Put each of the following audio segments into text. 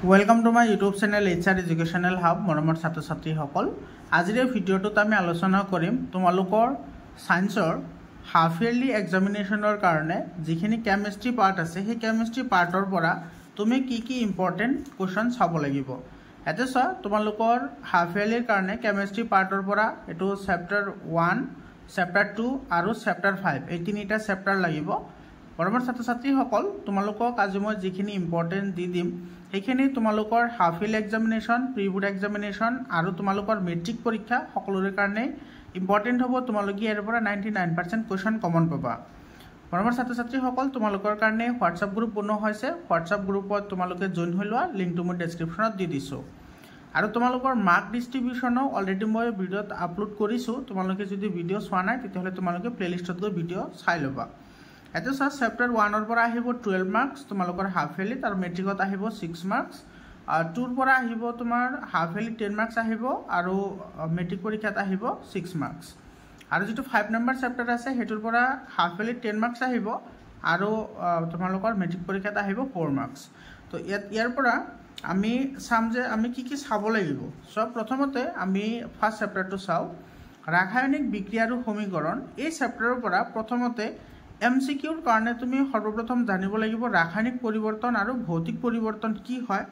welcome to my YouTube channel HR educational hub মৰমৰ ছাত্ৰ ছাত্ৰীসকল আজিৰ এই ভিডিঅ'টোত আমি আলোচনা কৰিম তোমালোকৰ সায়েন্সৰ হাফ ইয়াৰলি এক্সামিনেশ্যনৰ কাৰণে যিখিনি কেমিষ্ট্ৰি পাৰ্ট আছে সেই কেমিষ্ট্ৰি পাৰ্টৰ পৰা তুমি কি ইম্পৰ্টেণ্ট কুৱেশ্যন চাব লাগিব এতে চোৱা তোমালোকৰ হাফ ইয়াৰলিৰ কাৰণে কেমিষ্ট্ৰি পাৰ্টৰ পৰা এটো চেপ্টাৰ 1 চেপ্টাৰ 2 আৰু চেপ্টাৰ 5 এই তিনিটা চেপ্টাৰ লাগিব মৰমৰ ছাত্ৰ ছাত্ৰীসকল তোমালোকক আজি মই যিখিনি ইম্পৰ্টেণ্ট দি দিম সেইখিনি তোমালোকৰ half yearly examination pre board examination আৰু তোমালোকৰ মেট্ৰিক পৰীক্ষা সকলোৰে কাৰণে ইম্পৰ্টেণ্ট হ'ব তোমালোকে ইয়াৰ পৰা 99% কুৱেশ্যন কমন পাবা মৰমৰ ছাত্ৰ ছাত্ৰীসকল তোমালোকৰ কাৰণে হোৱাটছআপ গ্ৰুপ বনোৱা হৈছে হোৱাটছআপ গ্ৰুপত তোমালোকে জইন হৈ লোৱা লিংকটো মই ডেছক্ৰিপশ্যনত দি দিছোঁ আৰু তোমালোকৰ মাৰ্ক ডিস্ট্ৰিবিউশ্যনো অলৰেডি মই ভিডিঅ'ত আপলোড কৰিছোঁ তোমালোকে যদি ভিডিঅ' চোৱা নাই তেতিয়াহ'লে তোমালোকে প্লেলিষ্টত গৈ ভিডিঅ' চাই ল'বা এটা সব চেপ্টার 1 এর পৰা আহিব 12 মাৰ্কস তোমালোকৰ হাফ ইয়াৰলি আৰু মেট্ৰিকত আহিব 6 মাৰ্কস আৰু 2 ৰ পৰা আহিব তোমাৰ হাফ ইয়াৰলি 10 মাৰ্কস আহিব আৰু মেট্ৰিক পৰীক্ষাত আহিব 6 মাৰ্কস আৰু যেটো 5 নম্বৰ চেপ্টাৰ আছে হেতুৰ পৰা হাফ ইয়াৰলি 10 মাৰ্কস আহিব আৰু তোমালোকৰ মেট্ৰিক পৰীক্ষাত আহিব 4 মাৰ্কস তো ইয়াৰ পৰা আমি চাম যে আমি কি চাব লাগিব সব প্ৰথমতে আমি ফাৰ্স্ট চেপ্টাৰটো চাও ৰাসায়নিক বিক্ৰিয়া আৰু সমীকৰণ এই চেপ্টাৰৰ পৰা প্ৰথমতে MCQৰ কাৰণে তুমি সৰ্বপ্ৰথম জানিব লাগিব ৰাসায়নিক পৰিৱৰ্তন আৰু ভৌতিক পৰিৱৰ্তন কি হয়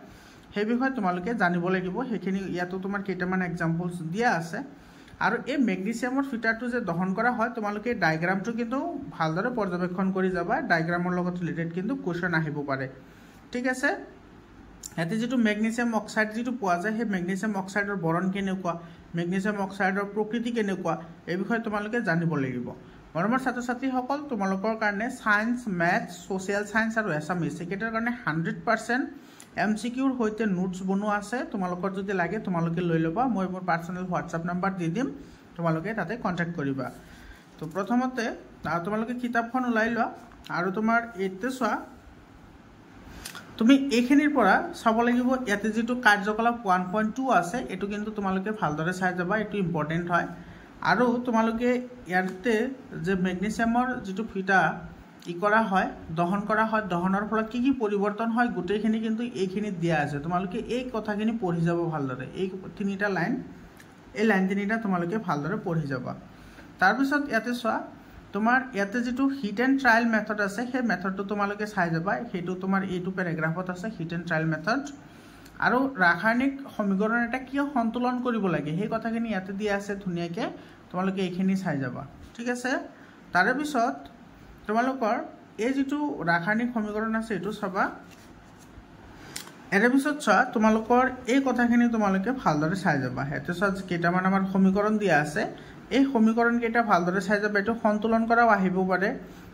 সেই বিষয়ে তোমালোকে জানিব লাগিব হেখিনি ইয়াতো তোমাৰ কেইটামান এক্সাম্পলস দিয়া আছে আৰু এই মেগনেছিয়ামৰ ফিটাৰটো যে দহন কৰা হয় তোমালোকে ডায়াগ্ৰামটো কিন্তু ভালদৰে পৰ্যবেক্ষণ কৰি যাবা ডায়াগ্ৰামৰ লগত ৰিলেটেড কিন্তু কোৱেশ্চন আহিব পাৰে ঠিক আছে এতে যেটো মেগনেছিয়াম অক্সাইড যেটো পোৱা যায় সেই মেগনেছিয়াম অক্সাইডৰ বৰণ কেনেকুৱা মেগনেছিয়াম অক্সাইডৰ প্ৰকৃতি কেনেকুৱা এই বিষয়ে তোমালোকে জানিব লাগিব মৰমৰ ছাত্ৰ ছাত্ৰীসকল তোমালোকৰ কাৰণে সায়েন্স ম্যাথ সোশ্যাল সায়েন্স আৰু এছামিছ একেটাৰ কাৰণে 100% MCQৰ হৈতে নোটস বনোৱা আছে তোমালোকৰ যদি লাগে তোমালোকে লৈ লবা মই মোৰ পাৰ্সোনাল WhatsApp নম্বৰ দি দিম তোমালোকে তাতে কন্টাক্ট কৰিবা তো প্ৰথমতে তোমালোকে কিতাপখন ওলাই লোৱা আৰু তোমাৰ এতে চোৱা তুমি এইখিনিৰ পৰা চাব লাগিব ইয়াতে যেটো কাৰ্যকলাপ 1.2 আছে এটো কিন্তু তোমালোকে ভালদৰে চাই যাবা এটো ইম্পৰ্টেন্ট হয় আৰু তোমালোকে ইয়াতে যে মেগনেছিয়ামৰ যেটো ফিটা কৰা হয় দহন কৰা হয় দহনৰ ফলত কি পৰিৱৰ্তন হয় গুটেখিনি কিন্তু এইখিনি দিয়া আছে তোমালোকে এই কথাখিনি পঢ়ি যাব ভালদৰে এই তিনিটা লাইন এই লাইন তিনিটা তোমালোকে ভালদৰে পঢ়ি যাবা তাৰ পিছত ইয়াতে চোৱা তোমাৰ ইয়াতে যেটো হিট এন্ড ট্ৰায়াল মেথড আছে সেই মেথডটো তোমালোকে চাই যাবা হেতু তোমাৰ এইটো প্যাৰাগ্ৰাফত আছে হিট এন্ড ট্ৰায়াল মেথড আৰু ৰাসায়নিক সমীকৰণ এটা কিয় সন্তুলন কৰিব লাগে সেই কথাখিনি ইয়াতে দিয়া আছে ধুনিয়াকে তোমালোকে এইখিনি চাই যাবা ঠিক আছে তাৰে পিছত তোমালোকৰ এই যেটো ৰাসায়নিক সমীকৰণ আছে এটো চাবা এৰ পিছত চোৱা তোমালোকৰ এই কথাখিনি তোমালোকে ভালদৰে চাই যাবা হেতু চোৱা কেইটামান আমাৰ সমীকৰণ দিয়া আছে এই সমীকৰণ কেইটা ভালদৰে চাই যাবা এটো সন্তুলন কৰাও আহিব পাৰে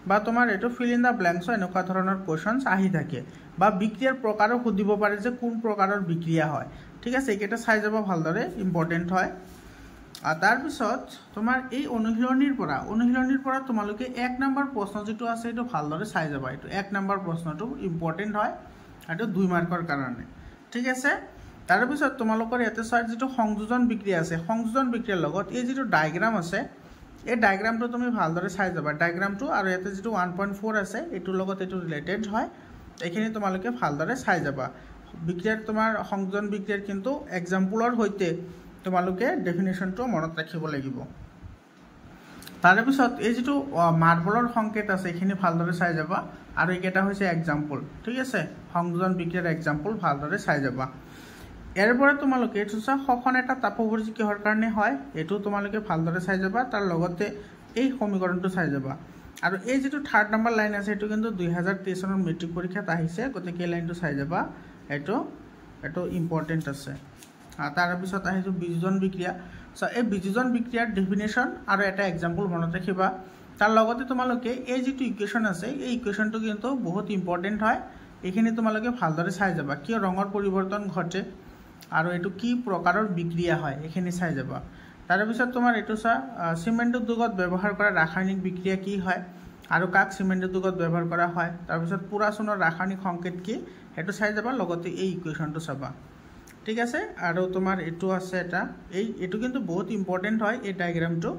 বা তোমাৰ এটো ফিল ইন দা ব্ল্যাঙ্কস এনেকুৱা ধৰণৰ কোৱেশ্চনস আহি থাকে বা বিক্ৰিয়াৰ প্ৰকাৰো সুধিব পাৰে যে কোন প্ৰকাৰৰ বিক্ৰিয়া হয় ঠিক আছে এইকেইটা চাই যাব ভালদৰে ইম্পৰ্টেন্ট হয় আৰু তাৰ পিছত তোমাৰ এই অনুশীলনীৰ পৰা তোমালোকে 1 নম্বৰ প্ৰশ্ন যেটো আছে এটো ভালদৰে চাই যাবা এটো 1 নম্বৰ প্ৰশ্নটো ইম্পৰ্টেন্ট হয় এটো 2 মাৰ্কৰ কাৰণে ঠিক আছে তাৰ পিছত তোমালোকৰ ইয়াতে চাই যেটো সংযোজন বিক্ৰিয়া আছে সংযোজন বিক্ৰিয়াৰ লগত এই যেটো ডায়াগ্ৰাম আছে এই ডায়াগ্ৰামটো তুমি ভালদৰে চাই যাবা ডায়াগ্ৰামটো আৰু ইয়াতে যেটো 1.4 আছে এটোৰ লগত এটো ৰিলেটেড হয় এইখিনি তোমালোকে ভালদৰে চাই যাবা বিক্ৰিয়াৰ তোমাৰ সংযোজন বিক্ৰিয়াৰ কিন্তু এক্সাম্পলৰ হৈতে তোমালোকে ডেফিনেশনটো মনত ৰাখিব লাগিব তাৰ পিছত এই যেটো মাৰ্বলৰ সংকেত আছে এইখিনি ভালদৰে চাই যাবা আৰু এইকেটা হৈছে এক্সাম্পল ঠিক আছে সংযোজন বিক্ৰিয়াৰ এক্সাম্পল ভালদৰে চাই যাবা এৰ পৰা তোমালোকে এটো সখন এটা তাপৱৰ্জি কিহৰ কাৰণে হয় এটো তোমালোকে ভালদৰে চাই যাবা তাৰ লগতে এই সমীকৰণটো চাই যাবা আৰু এই যেটো 3rd নম্বৰ লাইন আছে এটো কিন্তু 2023 চনৰ মেট্ৰিক পৰীক্ষাত আহিছে গতিকে এই লাইনটো চাই যাবা এটো ইম্পৰ্টেন্ট আছে তাৰ পিছত আহিছো বিযোজন বিক্ৰিয়া সো এই বিযোজন বিক্ৰিয়াৰ ডেফিনেশন আৰু এটা এক্সাম্পল মনত ৰাখিবা তাৰ লগতে তোমালোকে এই যেটো ইকুৱেশন আছে এই ইকুৱেশনটো কিন্তু বহুত ইম্পৰ্টেন্ট হয় এইখিনি তোমালোকে ভালদৰে চাই যাবা কিয় ৰঙৰ পৰিৱৰ্তন ঘটে আৰু এটো কি প্ৰকাৰৰ বিক্ৰিয়া হয় এইখিনি চাই যাবা তাৰ পিছত তোমাৰ এটো সিমেন্ট উদ্যোগত ব্যৱহাৰ কৰা ৰাসায়নিক বিক্ৰিয়া কি হয় আৰু কাক সিমেন্ট উদ্যোগত ব্যৱহাৰ কৰা হয় তাৰ পিছত পুৰাচনৰ ৰাসায়নিক সংকেত কি হেতু চাই যাবা লগতে এই ইকুৱেশনটো চাবা ঠিক আছে আৰু তোমাৰ এটো আছে এটা এটো কিন্তু বহুত ইম্পৰ্টেন্ট হয় এই ডায়াগ্ৰামটো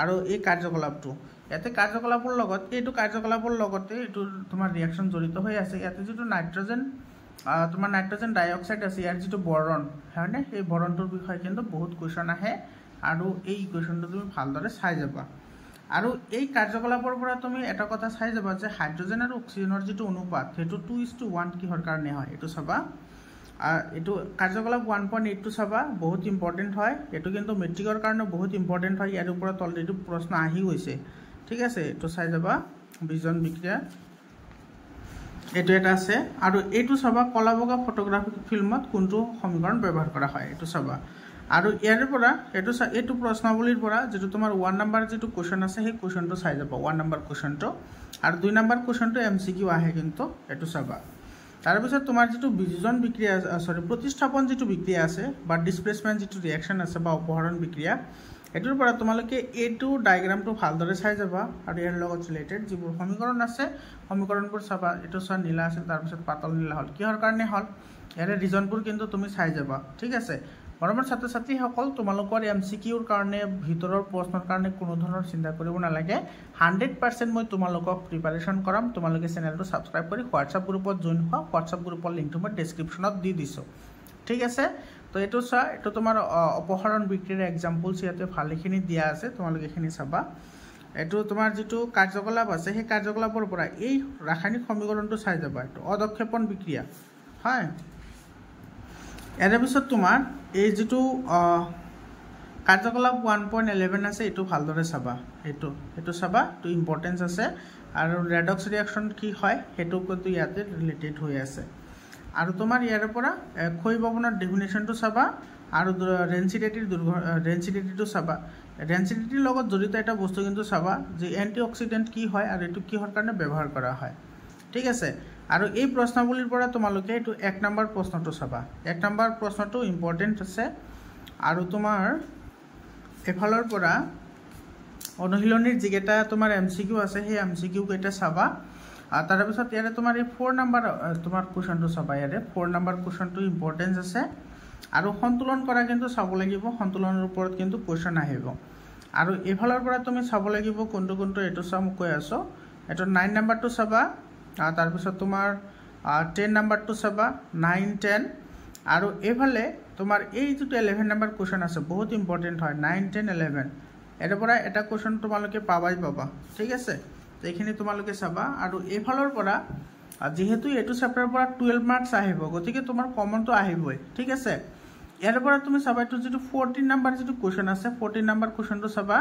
আৰু এই কাৰ্যকলাপটো ইয়াতে কাৰ্যকলাপৰ লগত এইটো কাৰ্যকলাপৰ লগতে এটো তোমাৰ ৰিঅ্যাকশন জড়িত হৈ আছে ইয়াতে যেটো নাইট্ৰজেন তোমাৰ নাইট্ৰজেন ডাইঅক্সাইড আছে ইয়াৰ যেটো বৰণ হয়নে এই বৰণটোৰ বিষয়ে কিন্তু বহুত কোৱেশ্চন আহে আৰু এই ইকুৱেশ্যনটো তুমি ভালদৰে চাই যাবা আৰু এই কাৰ্যকলাপৰ পৰা তুমি এটা কথা চাই যাবা যে হাইড্ৰজেন আৰু অক্সিজেনৰ যেটো অনুপাত হেতু 2:1 কিহৰ কাৰণে হয় এটো চাবা এটো কাৰ্যকলাপ 1.8 টো চাবা বহুত ইম্পৰ্টেন্ট হয় এটো কিন্তু মেট্ৰিকৰ কাৰণে বহুত ইম্পৰ্টেন্ট হয় ইয়াৰ ওপৰত অলৰেডি প্ৰশ্ন আহি গৈছে ঠিক আছে এটো চাই যাবা বিজন বিক্ৰিয়া এটো এটা আছে আৰু এটো চাবা কলাবগা ফটোগ্ৰাফিক ফিল্মত কোনটো সমীকৰণ ব্যৱহাৰ কৰা হয় এটো চাবা আৰু ইয়াৰ পৰা এটো প্ৰশ্নাৱলীৰ পৰা যেটো তোমাৰ 1 নম্বৰ যেটো কোৱেশ্চন আছে সেই কোৱেশ্চনটো চাই যাবা 1 নম্বৰ কোৱেশ্চনটো আৰু 2 নম্বৰ কোৱেশ্চনটো এমসিকিউ আহে কিন্তু এটো চাবা তাৰ পিছত তোমাৰ যেটো বিজন বিক্ৰিয়া প্ৰতিস্থাপন যেটো বিক্ৰিয়া আছে বা ডিসপ্লেসমেন্ট যেটো ৰিঅ্যাকশন আছে বা অপহৰণ বিক্ৰিয়া এটোৰ পৰা তোমালোকে এটো ডায়াগ্ৰামটো ভালদৰে চাই যাবা আৰু ইয়াৰ লগত ৰিলেটেড যিবোৰ সমীকৰণ আছে সমীকৰণবোৰ চাবা এটো চা নীলা আছে তাৰ পিছত পাতল নীলা হল কিহৰ কাৰণে হল ইয়াৰে ৰিজনবোৰ কিন্তু তুমি চাই যাবা ঠিক আছে মৰমৰ ছাত্ৰ ছাত্ৰী সকল তোমালোকৰ এমসিকিউৰ কাৰণে ভিতৰৰ প্ৰশ্নৰ কাৰণে কোনো ধৰণৰ চিন্তা কৰিব নালাগে 100% মই তোমালোকক প্ৰিপাৰেচন কৰাম তোমালোকে চেনেলটো সাবস্ক্ৰাইব কৰি WhatsApp গ্ৰুপত জয়েন হোৱা WhatsApp গ্ৰুপৰ লিংকটো মই ডেসক্ৰিপচনত দি দিছো ঠিক আছে তো এটো চা এটো তোমাৰ অপহৰণ বিক্ৰিয়াৰ এক্সাম্পলস ইয়াতে ভালেখিনি দিয়া আছে তোমালোকে এখিনি চাবা এটো তোমাৰ যেটো কাৰ্যকলাপ আছে সেই কাৰ্যকলাপৰ পৰা এই ৰাসায়নিক সমীকৰণটো চাই যাবা এটো অদক্ষেপণ বিক্ৰিয়া হয় এৰ পিছত তোমাৰ এই যেটো কাৰ্যকলাপ 1.11 আছে এটো ভালদৰে চাবা এটো চাবা তো ইম্পৰ্টেন্স আছে আৰু ৰেডক্স ৰিঅ্যাকশন কি হয় হেতু কিন্তু ইয়াতে ৰিলেটেড হৈ আছে আৰু তোমাৰ ইয়াৰ পৰা ক্ষয় ভৱনৰ ডেফিনেশনটো চাবা আৰু ডেনসিটিটো চাবা ডেনসিটিৰ লগত জড়িত এটা বস্তু কিন্তু চাবা যে এন্টিঅক্সিডেন্ট কি হয় আৰু এটো কিহৰ কাৰণে ব্যৱহাৰ কৰা হয় ঠিক আছে আৰু এই প্ৰশ্নাৱলীৰ পৰা তোমালোকে এটো 1 নম্বৰ প্ৰশ্নটো চাবা 1 নম্বৰ প্ৰশ্নটো ইম্পৰ্টেন্ট আছে আৰু তোমাৰ এফালৰ পৰা অনুশীলনীৰ যিকেটা তোমাৰ এমসিকিউ আছে সেই এমসিকিউ কেটা চাবা তাৰ পিছত ইয়াৰে তোমাৰ এই 4 নম্বৰ তোমাৰ কোৱেশ্চনটো চাবা ইয়াৰে 4 নম্বৰ কোৱেশ্চনটো ইম্পৰ্টেন্স আছে আৰু সন্তুলন কৰা কিন্তু চাব লাগিব সন্তুলনৰ ওপৰত কিন্তু কোৱেশ্চন আহিব আৰু এফালৰ পৰা তুমি চাব লাগিব কোনটো এটো চাম কৈ আছো এটো 9 নম্বৰটো চাবা তাৰ পিছত তোমাৰ 10 নম্বৰটো চাবা 9 10 আৰু এফালে তোমাৰ এই যেটো 11 নম্বৰ কোৱেশ্চন আছে বহুত ইম্পৰ্টেন্ট হয় 9 10 11 এৰ পৰা এটা কোৱেশ্চন তোমালোকে পাবা ঠিক আছে এইখিনি তোমালোকে চাবা আৰু এফালৰ পৰা যেহেতু এটো চেপ্টাৰৰ পৰা 12 মাৰ্কস আহিব গতিকে তোমাৰ কমনটো আহিবই ঠিক আছে ইয়াৰ পৰা তুমি চাবা এটো যেটো 14 নম্বৰ যেটো কোৱেশ্চন আছে 14 নম্বৰ কোৱেশ্চনটো চাবা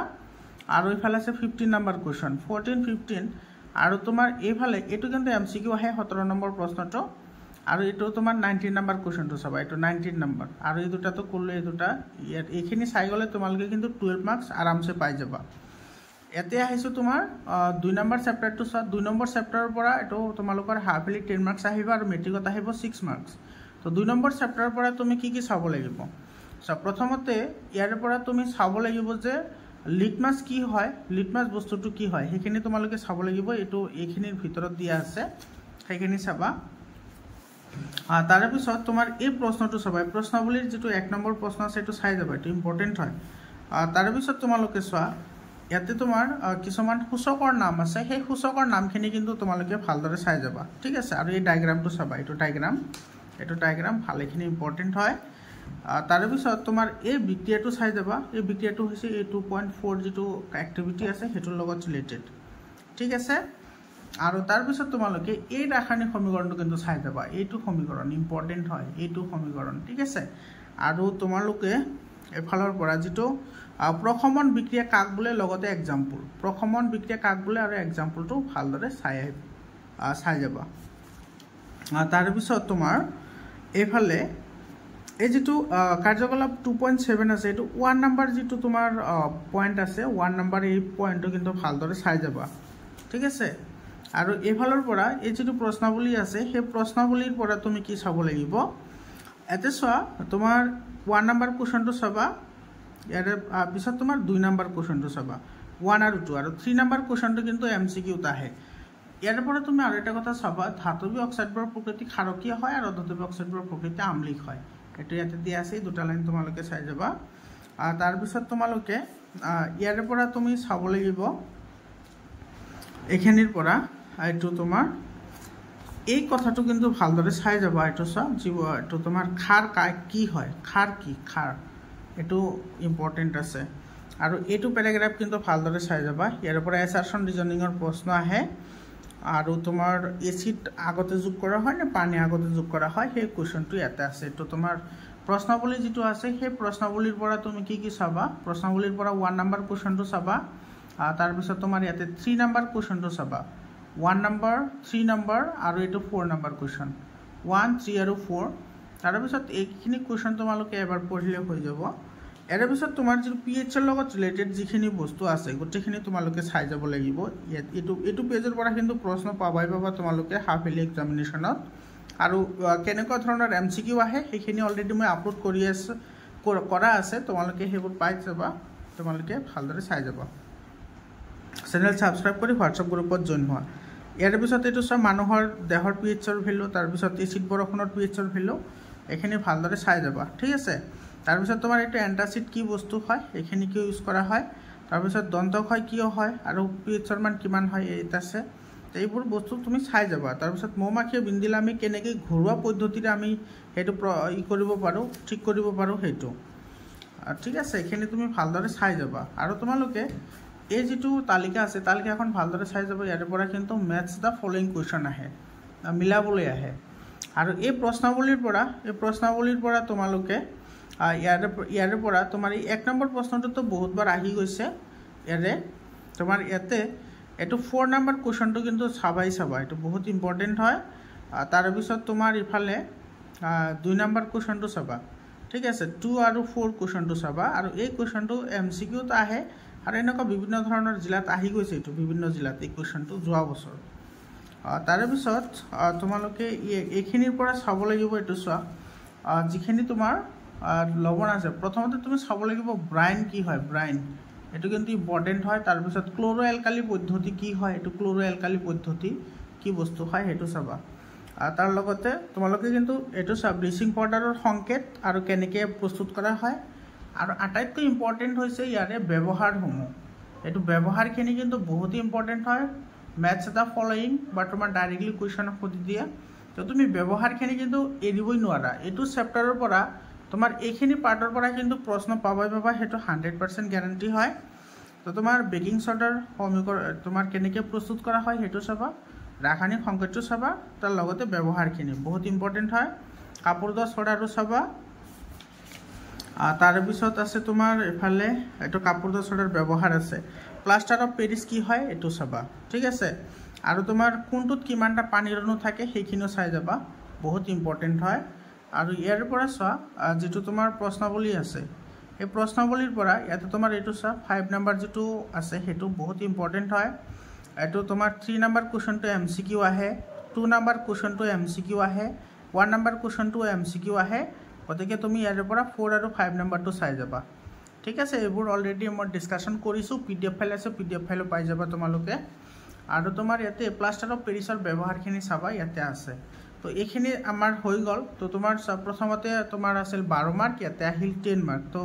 আৰু এফালে আছে 15 নম্বৰ কোৱেশ্চন 14 15 আৰু তোমাৰ এফালে এটো কিন্তু এমসিকিউ আহে 17 নম্বৰ প্ৰশ্নটো আৰু এটো তোমাৰ 19 নম্বৰ কোৱেশ্চনটো চাবা এটো 19 নম্বৰ আৰু এই দুটাটো কলে এই দুটা এইখিনি চাই গলে তোমালোকে কিন্তু 12 মাৰ্কস আৰামসে পাই যাবা এতে আহিছো তোমাৰ 2 নম্বৰ চেপ্টাৰটো চা 2 নম্বৰ চেপ্টাৰৰ পৰা এটো তোমালোকৰ হাফলি 10 মাৰ্কস আহিব আৰু মেট্ৰিকত আহিব 6 মাৰ্কস তো 2 নম্বৰ চেপ্টাৰৰ পৰা তুমি কি চাব লাগিব সো প্ৰথমতে ইয়াৰ পৰা তুমি চাব লাগিব যে লিটমাস কি হয় লিটমাস বস্তুটো কি হয় হেখিনি তোমালোকে চাব লাগিব এটো এইখিনিৰ ভিতৰত দিয়া আছে হেখিনি চাবা তাৰ পিছত তোমাৰ এই প্ৰশ্নটো চাবা প্ৰশ্নাৱলীৰ যেটো 1 নম্বৰ প্ৰশ্ন আছে এটো চাই যাবা এটো ইম্পৰ্টেন্ট হয় তাৰ পিছত তোমালোকে চোৱা ইয়াতে তোমাৰ কিছুমান সূচকৰ নাম আছে সেই সূচকৰ নামখিনি কিন্তু তোমালোকে ভালদৰে চাই যাবা ঠিক আছে আৰু এই ডায়াগ্ৰামটো চাবা এটো ডায়াগ্ৰাম ভালেখিনি ইম্পৰ্টেন্ট হয় তাৰ পিছত তোমাৰ এই বিক্ৰিয়াটো চাই যাবা এই বিক্ৰিয়াটো হৈছে এই 2.4 যেটো এক্টিভিটি আছে হেতুৰ লগত ৰিলেটেড ঠিক আছে আৰু তাৰ পিছত তোমালোকে এই ৰাসায়নিক সমীকৰণটো কিন্তু চাই যাবা এইটো সমীকৰণ ইম্পৰ্টেন্ট হয় এইটো সমীকৰণ ঠিক আছে আৰু তোমালোকে এফালৰ পৰা যেটো প্ৰশমন বিক্ৰিয়া কাক বোলে লগতে এক্সাম্পল প্ৰশমন বিক্ৰিয়া কাক বোলে আৰু এক্সাম্পলটো ভালদৰে চাই যাবা তাৰ পিছত তোমাৰ এফালে এই যেটো কাৰ্যকলাপ 2.7 আছে এটো 1 নম্বৰ যেটো তোমাৰ পয়েন্ট আছে 1 নম্বৰ এই পয়েন্টটো কিন্তু ভালদৰে চাই যাবা ঠিক আছে আৰু এফালৰ পৰা এই যেটো প্ৰশ্নাৱলী আছে সেই প্ৰশ্নাৱলীৰ পৰা তুমি কি চাব লাগিব এতে চোৱা তোমাৰ 1 নম্বৰ কোৱেশ্চনটো চাবা ইয়াৰে পিছত তোমাৰ 2 নম্বৰ কোৱেশ্চনটো চাবা 1 আৰু 2 আৰু 3 নম্বৰ কোৱেশ্চনটো কিন্তু এমসিকিউত আহে ইয়াৰ পৰা তুমি আৰু এটা কথা চাবা ধাতৱী অক্সাইডৰ প্ৰকৃতি ক্ষাৰকীয় হয় আৰু ধাতৱী অক্সাইডৰ প্ৰকৃতি আম্লিক হয় এটো ইয়াতে দিয়া আছে দুটা লাইন তোমালোকে চাই যাবা তাৰ পিছত তোমালোকে ইয়াৰ পৰা তুমি চাব লাগিব এখিনিৰ পৰা এটো তোমাৰ এই কথাটো কিন্তু ভালদৰে চাই যাবা এইটো চোৱা এইটো তোমাৰ খাৰ কি হয় খাৰ কি খাৰ এইটো ইম্পৰ্টেণ্ট আছে আৰু এইটো পেৰাগ্ৰাফ কিন্তু ভালদৰে চাই যাবা ইয়াৰ পৰা এছাৰচন ৰিজনিঙৰ প্ৰশ্ন আহে আৰু তোমাৰ এচিড আগতে যোগ কৰা হয় নে পানী আগতে যোগ কৰা হয় সেই কোৱেশ্চনটো ইয়াতে আছে এইটো তোমাৰ প্ৰশ্নাৱলী যেটো আছে সেই প্ৰশ্নাৱলীৰ পৰা তুমি কি চাবা প্ৰশ্নাৱলীৰ পৰা 1 নম্বৰ কোৱেশ্চনটো চাবা তাৰ পিছত তোমাৰ ইয়াতে 3 নম্বৰ কোৱেশ্চনটো চাবা 1 নম্বৰ 3 নম্বৰ আৰু এটো 4 নম্বৰ কোৱেশ্চন 1 3 আৰু 4 তাৰ পিছত এইখিনি কোৱেশ্চন তোমালোকে এবাৰ পঢ়িলে হৈ যাব এৰ পিছত তোমাৰ যে পিএইচৰ লগত ৰিলেটেড যিখিনি বস্তু আছে গোটেইখিনি তোমালোকে চাই যাব লাগিব এটো পেজৰ পৰা কিন্তু প্ৰশ্ন পাবাই তোমালোকে হাফ ইয়াৰলি এক্সামিনেশনত আৰু কেনেকুৱা ধৰণৰ এমসিকিউ আহে সেইখিনি অলৰেডি মই আপলোড কৰা আছে তোমালোকে হেবোৰ পাই যাবা তোমালোকে ভালদৰে চাই যাবা চেনেল সাবস্ক্ৰাইব কৰি হোৱাটছআপ গ্ৰুপত জয়েন হোৱা ইয়াৰ পিছত এটো সব মানুহৰ দেহৰ পিএইচৰ ভ্যালু তাৰ পিছত এচিড বৰষুণৰ পিএইচৰ ভ্যালু এখিনি ভালদৰে চাই যাবা ঠিক আছে তাৰ পিছত তোমাৰ এটো এন্টাসিড কি বস্তু হয় এখিনি কি ইউজ কৰা হয় তাৰ পিছত দন্তক হয় কি হয় আৰু পিএইচৰ মান কিমান হয় এটা আছে এইবোৰ বস্তু তুমি চাই যাবা তাৰ পিছত মৌমাখিয়ে বিন্দিলে আমি কেনেকৈ ঘৰুৱা পদ্ধতিৰে আমি হেতু কৰিব পাৰো ঠিক কৰিব পাৰো হেতু ঠিক আছে এখিনি তুমি ভালদৰে চাই যাবা আৰু তোমালোকে এই যেটো তালিকা আছে তালিকাখন ভালদৰে চাই যাব ইয়াৰ পৰা কিন্তু ম্যাথছ দা ফলোইং কোৱেশ্চন আহে মিলাবলৈ আহে আৰু এই প্ৰশ্নাৱলীৰ পৰা তোমালোকে ইয়াৰ পৰা তোমাৰ এই 1 নম্বৰ প্ৰশ্নটো তো বহুতবাৰ আহি গৈছে ইয়াৰে তোমাৰ ইয়াতে এটো 4 নম্বৰ কোৱেশ্চনটো কিন্তু চাবা এটো বহুত ইম্পৰ্টেন্ট হয় তাৰ পিছত তোমাৰ ইফালে 2 নম্বৰ কোৱেশ্চনটো চাবা ঠিক আছে 2 আৰু 4 কোৱেশ্চনটো চাবা আৰু এই কোৱেশ্চনটো এমসিকিউত আহে আৰু এনেকুৱা বিভিন্ন ধৰণৰ জিলাত আহি গৈছে এটো বিভিন্ন জিলাত এই কোৱেশ্চনটো যোৱা বছৰ তাৰ পিছত তোমালোকে এইখিনিৰ পৰা চাব লাগিব এটো চোৱা যিখিনি তোমাৰ লবণ আছে প্ৰথমতে তুমি চাব লাগিব ব্ৰাইন কি হয় ব্ৰাইন এটো কিন্তু ইম্পৰ্টেন্ট হয় তাৰ পিছত ক্লোৰো এলকালি পদ্ধতি কি হয় এটো ক্লোৰো এলকালি পদ্ধতি কি বস্তু হয় হেতু চাবা তাৰ লগতে তোমালোকে কিন্তু এটো সব ব্লিচিং পাউডাৰৰ সংকেত আৰু কেনেকৈ প্ৰস্তুত কৰা হয় আৰু আটাইতকৈ ইম্পৰ্টেন্ট হৈছে ইয়াৰে ব্যৱহাৰসমূহ এটো ব্যৱহাৰখিনি কিন্তু বহুত ইম্পৰ্টেন্ট হয় ম্যাথছ দা ফলোইং বা তোমাৰ ডাইৰেক্টলি কোৱেশ্চন খুদি দিয়া তো তুমি ব্যৱহাৰখিনি কিন্তু এৰিবই নোৱাৰা এটো চেপ্টাৰৰ পৰা তোমাৰ এইখিনি পাৰ্টৰ পৰা কিন্তু প্ৰশ্ন পাবাই হেতু 100% গ্যাৰান্টি হয় তো তোমাৰ বেকিং সোডাৰ তোমাৰ কেনেকৈ প্ৰস্তুত কৰা হয় হেতু চাবা ৰাসায়নিক সংকেতটো চাবা তাৰ লগতে ব্যৱহাৰখিনি বহুত ইম্পৰ্টেন্ট হয় কাপোৰদা সোডাৰো চাবা তাৰ পিছত আছে তোমাৰ এফালে এটো কাপোৰদা সোডাৰ ব্যৱহাৰ আছে প্লাষ্টাৰ অফ পেৰিছ কি হয় এটো চাবা ঠিক আছে আৰু তোমাৰ কোনটোত কিমানটা পানীৰ অণু থাকে সেইখিনিও চাই যাবা বহুত ইম্পৰ্টেন্ট হয় আৰু ইয়াৰ পৰা চোৱা যেটো তোমাৰ প্ৰশ্নাৱলী আছে এই প্ৰশ্নাৱলীৰ পৰা ইয়াতে তোমাৰ এটো চোৱা 5 নম্বৰ যেটো আছে হেতু বহুত ইম্পৰ্টেন্ট হয় এটো তোমাৰ 3 নম্বৰ কোৱেশ্চনটো এমসিকিউ আহে 2 নম্বৰ কোৱেশ্চনটো এমসিকিউ আহে 1 নম্বৰ কোৱেশ্চনটো এমসিকিউ আহে গতিকে তুমি ইয়াৰ পৰা 4 আৰু 5 নম্বৰটো চাই যাবা ঠিক আছে এইবোৰ অলৰেডি মই ডিসকাশন কৰিছো পিডিএফ ফাইল আছে পিডিএফ ফাইল পাই যাবা তোমালোকে আৰু তোমাৰ ইয়াতে প্লাষ্টাৰ অফ পেৰিছৰ ব্যৱহাৰখিনি চাবা ইয়াতে আছে তো এইখিনি আমাৰ হৈ গল তো তোমাৰ প্ৰথমতে তোমাৰ আছিল 12 মাৰ্ক ইয়াতে আহিল 10 মাৰ্ক তো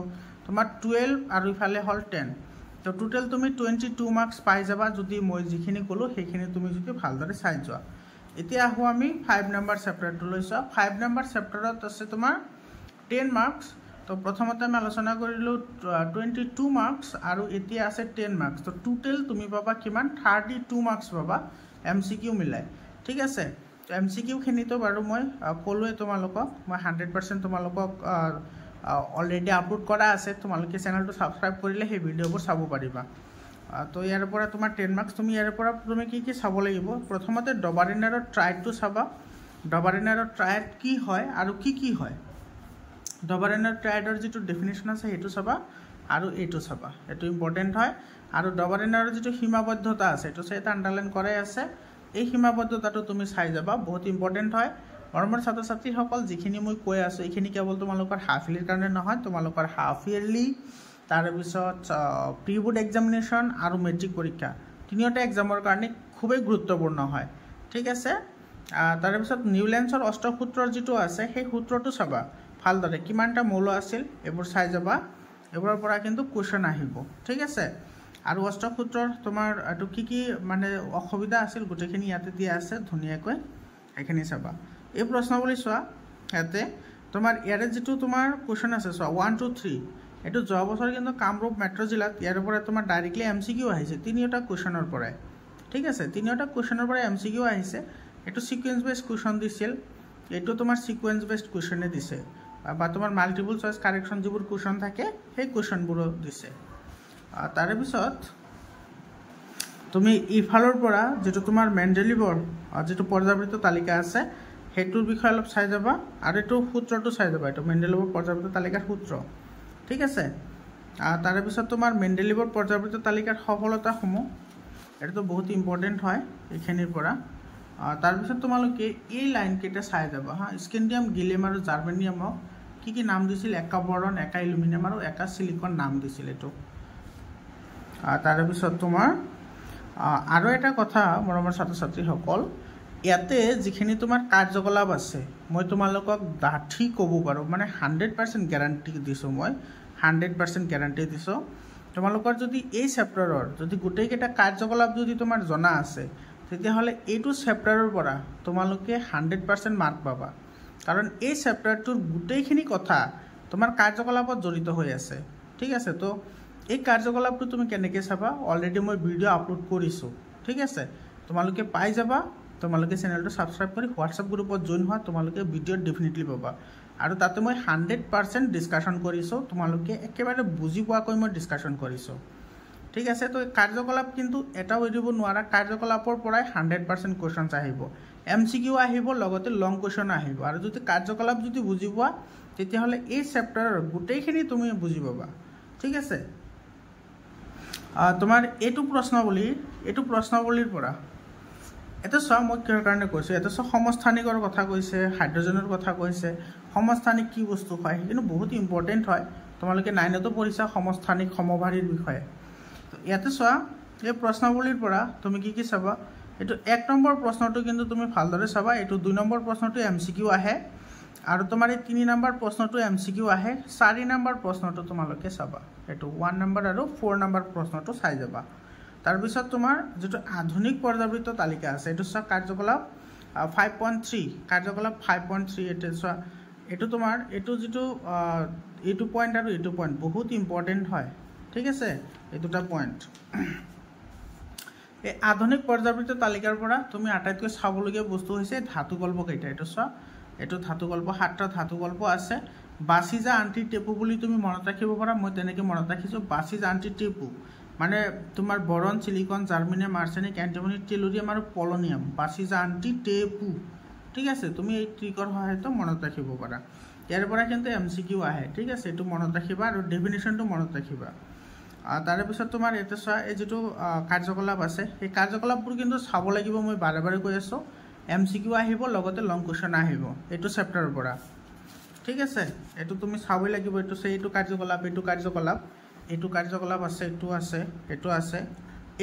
তোমাৰ 12 আৰু ইফালে হল 10 তো টোটাল তুমি 22 মাৰ্কস পাই যাবা যদি মই যিখিনি কলো সেইখিনি তুমি যদি ভালদৰে চাই যোৱা এতিয়া আহো আমি 5 নম্বৰ চেপ্টাৰটো লৈছো 5 নম্বৰ চেপ্টাৰত আছে তোমাৰ 10 মাৰ্কস তো প্ৰথমতে আমি আলোচনা কৰিলো 22 মাৰ্কস আৰু এতিয়া আছে 10 মাৰ্কস তো টোটাল তুমি পাবা কিমান 32 মাৰ্কস পাবা এমসিকিউ মিলাই ঠিক আছে এমসিকিউ খিনি তো বাৰু মই কলোৱে তোমালোকক মই 100% তোমালোকক অলৰেডি আপলোড কৰা আছে তোমালোকে চেনেলটো সাবস্ক্ৰাইব কৰিলে সেই ভিডিঅবোৰ চাব পাৰিবা তো ইয়াৰ পৰা তোমাৰ 10 মাৰ্কস তুমি ইয়াৰ পৰা তুমি কি চাব লাগিব প্ৰথমতে ডবাৰিনাৰৰ ট্ৰাইডটো চাবা ডবাৰিনাৰৰ ট্ৰাইড কি হয় আৰু কি হয় ডবাৰিনাৰ ট্ৰাইডৰ যেটো ডেফিনিশন আছে হেতু চাবা আৰু এটো চাবা এটো ইম্পৰ্টেন্ট হয় আৰু ডবাৰিনাৰৰ যেটো সীমাবদ্ধতা আছে এটো সেটা আন্ডাৰলাইন কৰাই আছে এই সীমাবদ্ধতাটো তুমি চাই যাবা বহুত ইম্পৰ্টেন্ট হয় মৰমৰ ছাত্ৰ ছাত্ৰী সকল যিখিনি মই কৈ আছো এইখিনি কেৱল তোমালোকৰ হাফ ইয়াৰলিৰ কাৰণে নহয় তোমালোকৰ হাফ ইয়াৰলি তাৰ পিছত প্ৰি বোৰ্ড এক্সামিনেশন আৰু মেট্ৰিক পৰীক্ষা তিনিটা এক্সামৰ কাৰণে খুবেই গুৰুত্বপূৰ্ণ হয় ঠিক আছে তাৰ পিছত নিউল্যান্ডছৰ অষ্টসূত্ৰৰ যেটো আছে সেই সূত্ৰটো চাবা ভালদৰে কিমানটা মৌল আছিল এবোৰ চাই যাবা এবোৰৰ পৰা কিন্তু কোৱেশ্চন আহিব ঠিক আছে আৰু অষ্টসূত্ৰৰ তোমাৰ এটো কি মানে অসুবিধা আছিল গোটেইখিনি ইয়াতে দিয়া আছে ধুনিয়াকৈ এইখিনি চাবা এই প্ৰশ্নৱলী চোৱা ইয়াতে তোমাৰ ইয়াৰে যেটো তোমাৰ কোৱেশ্চন আছে চোৱা 1 2 3 এটো যোৱা বছৰ কিন্তু কামৰূপ মেট্ৰ' জিলাত ইয়াৰ পৰা তোমাৰ ডাইৰেক্টলি এমসিকিউ আহিছে তিনিটা কোৱেশ্চনৰ পৰা ঠিক আছে তিনিটা কোৱেশ্চনৰ পৰা এমসিকিউ আহিছে এটো সিকোয়েন্স বেসড কোৱেশ্চন দিছিল এটো তোমাৰ সিকোয়েন্স বেসড কোৱেশ্চনে দিছে বা তোমাৰ মাল্টিপল চয়েস কাৰেকশন যিবোৰ কোৱেশ্চন থাকে সেই কোৱেশ্চনবোৰ দিছে তাৰ পিছত তুমি ইফালৰ পৰা যেটো তোমাৰ মেন্ডেলিভৰ যেটো পৰ্যাবৃত্ত তালিকা আছে হেতুৰ বিষয় অলপ চাই যাবা আৰু এটো সূত্ৰটো চাই যাবা এটো মেন্ডেলিভৰ পৰ্যাবৃত্ত তালিকাৰ সূত্ৰ ঠিক আছে তাৰ পিছত তোমাৰ মেন্ডেলিভৰ পৰ্যাবৃত্ত তালিকাৰ সফলতাসমূহ এটো বহুত ইম্পৰ্টেন্ট হয় এখানিৰ পৰা তাৰ পিছত তোমালোকে এই লাইন কেটা চাই যাবা হা স্কেন্ডিয়াম গিলিয়াম আৰু জাৰ্মেনিয়ামক কি নাম দিছিল একা বৰণ একা এলুমিনিয়াম আৰু একা সিলিকন নাম দিছিল এটো তাৰ পিছত তোমাৰ আৰু এটা কথা মৰমৰ ছাত্ৰ ছাত্ৰী সকল ইয়াতে যিখিনি তোমাৰ কাৰ্যকলাপ আছে মই তোমালোকক ডাঠি ক'ব পাৰো মানে 100% গ্যাৰান্টি দিছো মই 100% গ্যাৰান্টি দিছো তোমালোকৰ যদি এই চেপ্টাৰৰ যদি গোটেই কেটা কাৰ্যকলাপ যদি তোমাৰ জনা আছে তেতিয়া হলে এইটো চেপ্টাৰৰ পৰা তোমালোকে 100% মাৰ্ক পাবা কাৰণ এই চেপ্টাৰটোৰ গোটেইখিনি কথা তোমাৰ কাৰ্যকলাপত জড়িত হৈ আছে ঠিক আছে তো এই কাৰ্যকলাপটো তুমি কেনেকৈ চাবা অলৰেডি মই ভিডিও আপলোড কৰিছো ঠিক আছে তোমালোকে পাই যাবা তোমালোকে চেনেলটো সাবস্ক্ৰাইব কৰি WhatsApp গ্ৰুপত জয়েন হোৱা তোমালোকে ভিডিও ডেফিনেটলি পাবা আৰু তাতে মই 100% ডিসকাশন কৰিছো তোমালোকে একেবাৰে বুজি পোৱাকৈ মই ডিসকাশন কৰিছো ঠিক আছে তো কাৰ্যকলাপ কিন্তু এটাও এৰিব নোৱাৰা কাৰ্যকলাপৰ পৰাই 100% কোৱেশ্চন আহিব এমসিকিউ আহিব লগতে লং কোৱেশ্চন আহিব আৰু যদি কাৰ্যকলাপ যদি বুজি পোৱা তেতিয়া হলে এই চেপ্টাৰৰ গোটেইখিনি তুমি বুজি পাবা ঠিক আছে তোমাৰ এটো প্ৰশ্নৱলীৰ পৰা এটা সব মই কিৰ কাৰণে কৈছো এটা সব সমস্থানিকৰ কথা কৈছে হাইড্ৰোজেনৰ কথা কৈছে সমস্থানিক কি বস্তু হয় কিন্তু বহুত ইম্পৰ্টেন্ট হয় তোমালোকে 9টো পঢ়িছা সমস্থানিক সমভাৰীৰ বিষয়ে তো ইয়াতে চোৱা এই প্ৰশ্নৱলীৰ পৰা তুমি কি চাবা এটো 1 নম্বৰ প্ৰশ্নটো কিন্তু তুমি ভালদৰে চাবা এটো 2 নম্বৰ প্ৰশ্নটো এমসিকিউ আহে আৰু তোমাৰ এই 3 নম্বৰ প্ৰশ্নটো এমসিকিউ আহে 4 নম্বৰ প্ৰশ্নটো তোমালোকে চাবা এটো 1 নম্বৰ আৰু 4 নম্বৰ প্ৰশ্নটো চাই যাবা তাৰ পিছত তোমাৰ যেটো আধুনিক পৰ্যাবৃত্ত তালিকা আছে এটো সব কাৰ্যকলাপ 5.3 কাৰ্যকলাপ 5.3 এটো চোৱা এটো তোমাৰ এটো যেটো এটো পয়েন্ট আৰু এটো পয়েন্ট বহুত ইম্পৰ্টেন্ট হয় ঠিক আছে এই দুটা পয়েন্ট এই আধুনিক পৰ্যাবৃত্ত তালিকাৰ পৰা তুমি আটাইতকৈ চাবলগীয়া বস্তু হৈছে ধাতুকল্প কেইটা এটো চোৱা এটো ধাতুকল্প 7টা ধাতুকল্প আছে বাসিজা আন্টি টেপু বুলি তুমি মনত ৰাখিব পাৰা মই তেনেকৈ মনত ৰাখিছো বাসিজা আন্টি টেপু মানে তোমাৰ boron silicon germanium arsenic antimony tellurium আৰু পলনিয়াম বাসিজা আন্টি টেপু ঠিক আছে তুমি এই ট্ৰিকৰ সহায়ত মনত ৰাখিব পাৰা ইয়াৰ পৰা কিন্তু এমসিকিউ আহে ঠিক আছে এটো মনত ৰাখিবা আৰু ডেফিনিশনটো মনত ৰাখিবা তাৰে পিছত তোমাৰ এটা চোৱা এই যেটো কাৰ্যকলাপ আছে এই কাৰ্যকলাপবোৰ কিন্তু চাব লাগিব মই বাৰে বাৰে কৈ আছো এমসিকিউ আহিব লগতে লং কোৱেশ্চন আহিব এটো চেপ্টাৰৰ পৰা ঠিক আছে এটো তুমি চাবই লাগিব এটো এইটো কাৰ্যকলাপ আছে এটো আছে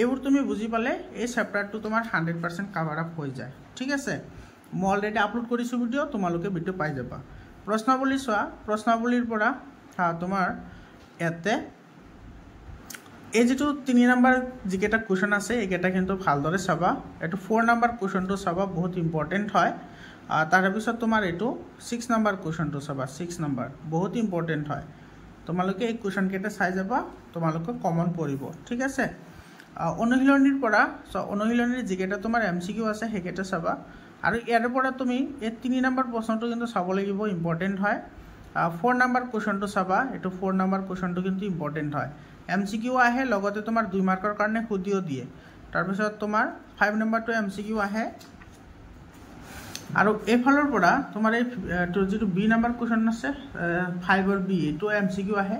এইবোৰ তুমি বুজি পালে এই চেপ্টাৰটো তোমাৰ 100% কভাৰ আপ হৈ যায় ঠিক আছে মই অলৰেডি আপলোড কৰিছো ভিডিও তোমালোকে ভিডিও পাই যাবা প্ৰশ্নৱলী চোৱা প্ৰশ্নৱলীৰ পৰা তোমাৰ ইয়াতে এই যেটো 3 নম্বৰ যিকেটা কোৱেশ্চন আছে এইকেটা কিন্তু ভালদৰে চাবা এটো 4 নম্বৰ কোৱেশ্চনটো চাবা বহুত ইম্পৰ্টেন্ট হয় তাৰ পিছত তোমাৰ এটো 6 নম্বৰ কোৱেশ্চনটো চাবা 6 নম্বৰ বহুত ইম্পৰ্টেন্ট হয় তোমালোকে এই কোৱেশ্চন কেটা চাই যাবা তোমালোকে কমন পঢ়িব ঠিক আছে অনুশীলনীৰ পৰা অনুশীলনীৰ যিকেটা তোমাৰ এমসিকিউ আছে হেকেটা চাবা আৰু ইয়াৰ পৰা তুমি এই 3 নম্বৰ প্ৰশ্নটো কিন্তু চাব লাগিব ইম্পৰ্টেন্ট হয় 4 নম্বৰ কোৱেশ্চনটো চাবা এটো 4 নম্বৰ কোৱেশ্চনটো কিন্তু ইম্পৰ্টেন্ট হয় এমসিকিউ আহে লগতে তোমাৰ 2 মাৰ্কৰ কাৰণে খুদিও দিয়ে তাৰ পিছত তোমাৰ 5 নম্বৰটো এমসিকিউ আহে আৰু এফালৰ পৰা তোমাৰ এই যেটো বি নম্বৰ কোৱেশ্চন আছে 5 আৰু বি এটো এমসিকিউ আহে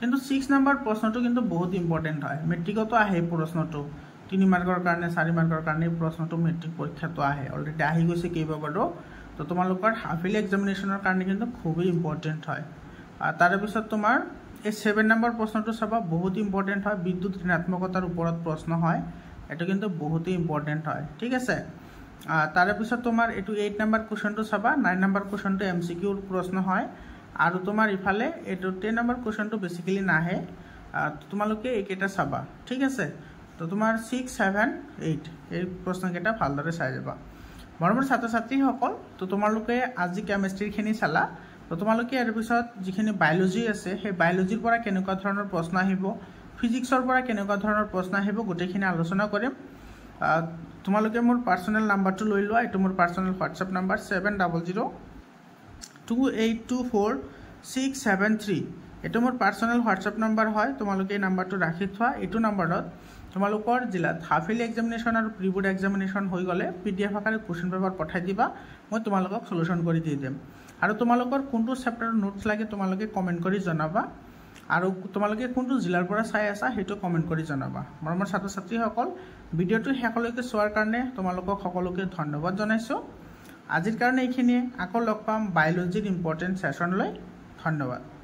কিন্তু 6 নম্বৰ প্ৰশ্নটো কিন্তু বহুত ইম্পৰ্টেন্ট হয় মেট্ৰিকতো আহে প্ৰশ্নটো 3 মাৰ্কৰ কাৰণে 4 মাৰ্কৰ কাৰণে প্ৰশ্নটো মেট্ৰিক পৰীক্ষাটো আহে অলৰেডি আহি গৈছে কেইবাবাৰো তো তোমালোকৰ হাফিলি এক্সামিনেশনৰ কাৰণে কিন্তু খুবই ইম্পৰ্টেন্ট হয় তাৰ পিছত তোমাৰ এই 7 নম্বৰ প্ৰশ্নটো চাবা বহুত ইম্পৰ্টেন্ট হয় বিদ্যুৎ ঋণাত্মকতাৰ ওপৰত প্ৰশ্ন হয় এটো কিন্তু বহুত ইম্পৰ্টেন্ট হয় ঠিক আছে তাৰ পিছত তোমাৰ এটো 8 নম্বৰ কোৱেশ্চনটো চাবা 9 নম্বৰ কোৱেশ্চনটো এমসিকিউৰ প্ৰশ্ন হয় আৰু তোমাৰ ইফালে এটো 10 নম্বৰ কোৱেশ্চনটো বেসিক্যালি নাহে তোমালোকে এইকেটা চাবা ঠিক আছে তো তোমাৰ 6 7 8 এই প্ৰশ্ন কেটা ভালদৰে চাই যাবা মৰমৰ ছাত্ৰ ছাত্ৰীসকল তো তোমালোকে আজি কেমিষ্ট্ৰিখিনি চালা তো তোমালোকে ইয়াৰ পিছত যিখিনি বায়োলজি আছে সেই বায়োলজিৰ পৰা কেনেকুৱা ধৰণৰ প্ৰশ্ন আহিব ফিজিক্সৰ পৰা কেনেকুৱা ধৰণৰ প্ৰশ্ন আহিব গোটেইখিনি আলোচনা কৰিম তোমালোকে মোৰ পাৰ্সোনেল নাম্বাৰটো লৈ লোৱা এটো মোৰ পাৰ্সোনেল হোৱাটসএপ নাম্বাৰ 7002824673 এটো মোৰ পাৰ্সোনেল হোৱাটসএপ নাম্বাৰ হয় তোমালোকে এই নাম্বাৰটো ৰাখি থোৱা এটো নাম্বাৰত তোমালোকৰ জিলাত হাফ ইয়াৰলি এক্সামিনেশন আৰু প্ৰি বোৰ্ড এক্সামিনেশন হৈ গলে পিডিএফ আকাৰে কোৱেশ্চন পেপাৰ পঠাই দিবা মই তোমালোকক সলিউশন কৰি দি দিম আৰু তোমালোকৰ কোনটো চেপ্টাৰৰ নোটছ লাগে তোমালোকে কমেন্ট কৰি জনাবা আৰু তোমালোকে কোনটো জিলাৰ পৰা চাই আছা হেতু কমেন্ট কৰি জনাবা মৰমৰ ছাত্ৰ ছাত্ৰীসকল ভিডিওটো শেষলৈকে চোৱাৰ কাৰণে তোমালোকক সকলোকে ধন্যবাদ জনাইছো আজিৰ কাৰণে এইখিনি আকৌ লগ পাম বায়োলজিৰ ইম্পৰ্টেন্ট সেশনলৈ ধন্যবাদ